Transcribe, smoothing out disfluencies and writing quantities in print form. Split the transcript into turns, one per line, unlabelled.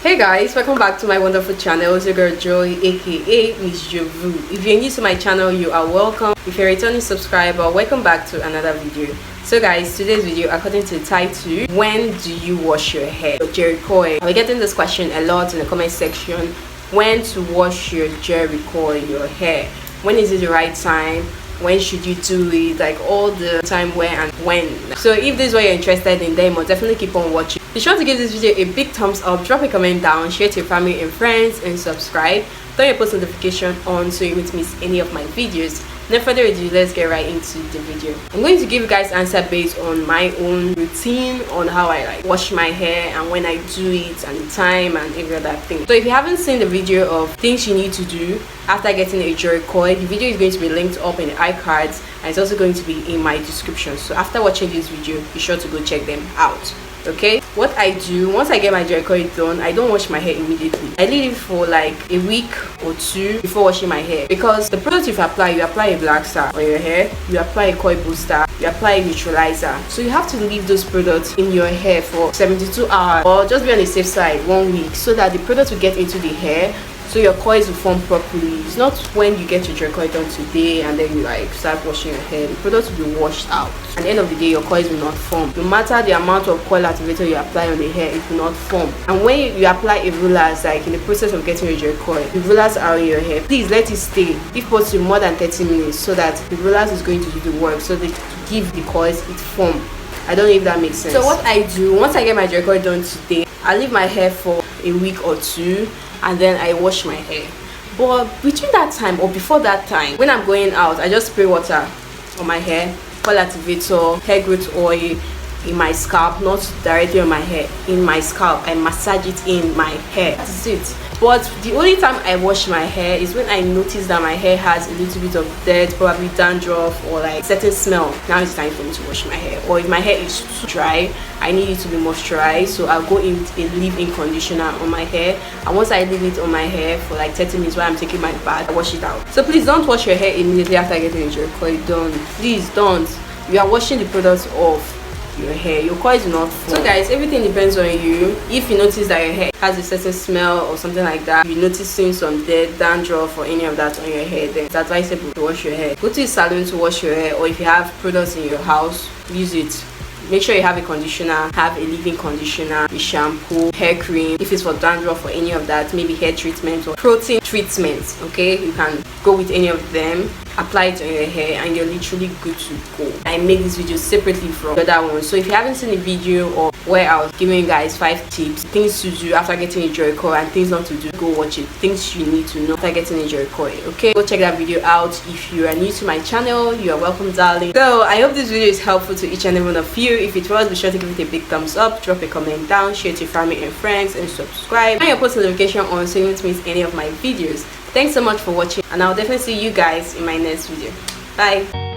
Hey guys, welcome back to my wonderful channel. It's your girl Joy, aka Miss JOVOU. If you're new to my channel, you are welcome. If you're a returning subscriber, welcome back to another video. So guys, today's video, according to the title, when do you wash your hair? Jheri, I'll be getting this question a lot in the comment section. When to wash your Jheri, your hair? When is it the right time? When should you do it? Like all the time, where and when. So if this is what you're interested in, then you'll definitely keep on watching. Be sure to give this video a big thumbs up, drop a comment down, share to your family and friends, and subscribe. Turn your post notification on so you won't miss any of my videos. No further ado, let's get right into the video. I'm going to give you guys answer based on my own routine on how I like wash my hair and when I do it and the time and every other thing. So if you haven't seen the video of things you need to do after getting a Jheri, the video is going to be linked up in the iCards and it's also going to be in my description. So after watching this video, be sure to go check them out. Okay, what I do once I get my Jheri done, I don't wash my hair immediately. I leave it for like a week or two before washing my hair, because the product you apply a black star on your hair, you apply a coil booster, you apply a neutralizer. So you have to leave those products in your hair for 72 hours, or just be on the safe side 1 week, so that the product will get into the hair, so your coils will form properly. It's not when you get your Jheri done today and then you like start washing your hair, the product will be washed out. At the end of the day, your coils will not form. No matter the amount of coil activator you apply on the hair, it will not form. And when you apply a rollers, like in the process of getting your Jheri, the rollers are on your hair, please let it stay, if possible, more than 30 minutes, so that the rollers is going to do the work, so they give the coils its form. I don't know if that makes sense. So what I do, once I get my Jheri done today, I leave my hair for a week or two, and then I wash my hair. But between that time or before that time, when I'm going out, I just spray water on my hair, coil activator, hair growth oil in my scalp, not directly on my hair, in my scalp. I massage it in my hair. That's it. But the only time I wash my hair is when I notice that my hair has a little bit of dirt, probably dandruff or like certain smell. Now it's time for me to wash my hair. Or if my hair is too dry, I need it to be moisturized, so I'll go in a leave-in conditioner on my hair, and once I leave it on my hair for like 30 minutes while I'm taking my bath, I wash it out. So please don't wash your hair immediately after getting your Jheri done. Please don't. You are washing the products off your hair, your coils will not form. So guys, everything depends on you. If you notice that your hair has a certain smell or something like that, you're noticing some dirt, dandruff or any of that on your hair, then it's advisable to wash your hair. Go to the salon to wash your hair, or if you have products in your house, use it. Make sure you have a conditioner, have a leave-in conditioner, a shampoo, hair cream. If it's for dandruff or any of that, maybe hair treatment or protein treatment, okay, you can go with any of them, apply it on your hair, and you're literally good to go. I make this video separately from the other one, so if you haven't seen the video or where I was giving you guys 5 tips, things to do after getting a Jheri and things not to do, go watch it. Things you need to know after getting a Jheri, okay? Go check that video out. If you are new to my channel, you are welcome, darling. So I hope this video is helpful to each and every one of you. If it was, be sure to give it a big thumbs up, drop a comment down, share to your family and friends, and subscribe. Turn your post notification on so you won't miss any of my videos. Thanks so much for watching, and I'll definitely see you guys in my next video. Bye.